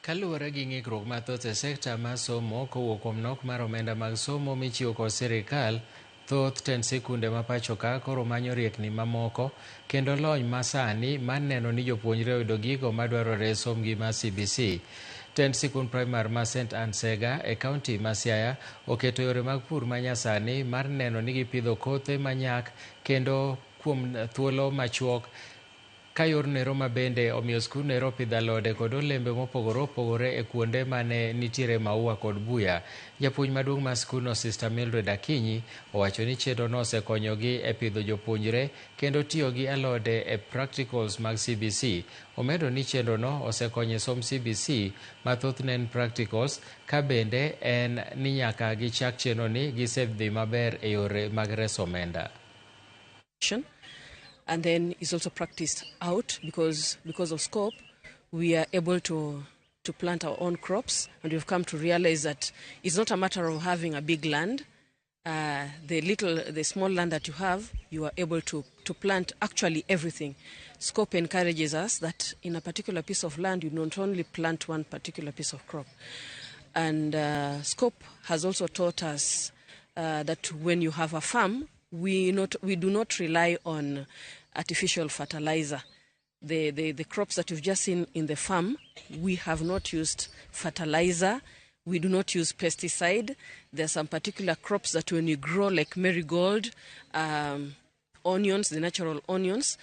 Kaluwore gi ng'ikruok mathoth e sekta mar somo kowuok kuom nok mar omenda mag somo michiwo kod sirikal, thoth tend sikunde ma pacho ka koro manyo riekni mamoko kendo lony masani mar neno ni jopuonjre oyudo gigo madwarore e somgi mar CBC. Tend sikund primar mar St. Anne Sega e kaunti ma Siaya oketo yore mag pur manyasani mar neno ni gipidho kothe manyak kendo kuom thuolo machuok. Ka yor nero ma bende omiyo skund nero pidho alode kod olembe mopogore opogore e kuonde mane nitiere maua kod buya. Japuonj maduong' mar skundno Sister Mildred Akinyi owacho ni chenrono osekonyogi e pidho jopuonjre kendo tiyo gi alode e practicals mag CBC. Omedo ni chenrono osekonyo e somb CBC mathothne en practicals, ka bende en ni nyaka gichak chenroni gisedhi maber e yore mag reso omenda. And then it's also practiced out because of scope, we are able to plant our own crops, and we've come to realize that it's not a matter of having a big land. The small land that you have, you are able to plant actually everything. Scope encourages us that in a particular piece of land, you not only plant one particular piece of crop. And Scope has also taught us that when you have a farm, we do not rely on artificial fertilizer. The crops that you've just seen in the farm, we have not used fertilizer. We do not use pesticide. There are some particular crops that when you grow, like marigold, onions, the natural onions,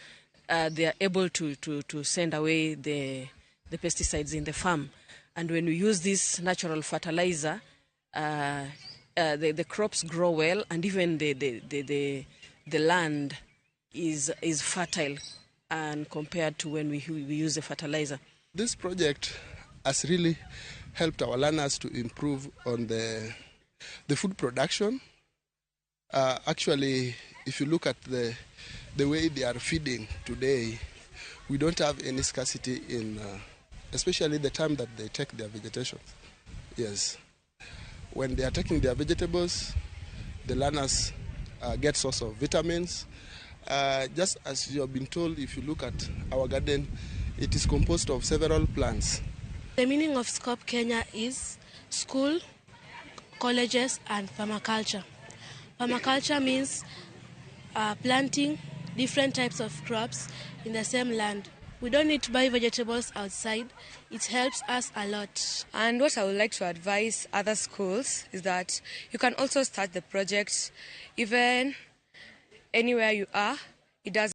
they are able to send away the pesticides in the farm. And when we use this natural fertilizer, the crops grow well, and even the land is fertile, and compared to when we use the fertilizer. This project has really helped our learners to improve on the food production. Actually, if you look at the way they are feeding today, we don't have any scarcity in, especially the time that they take their vegetation. Yes. When they are taking their vegetables, the learners get source of vitamins. Just as you have been told, if you look at our garden, it is composed of several plants. The meaning of Scope Kenya is school, colleges, and permaculture. Permaculture means planting different types of crops in the same land. We don't need to buy vegetables outside. It helps us a lot. And what I would like to advise other schools is that you can also start the project even anywhere you are. It does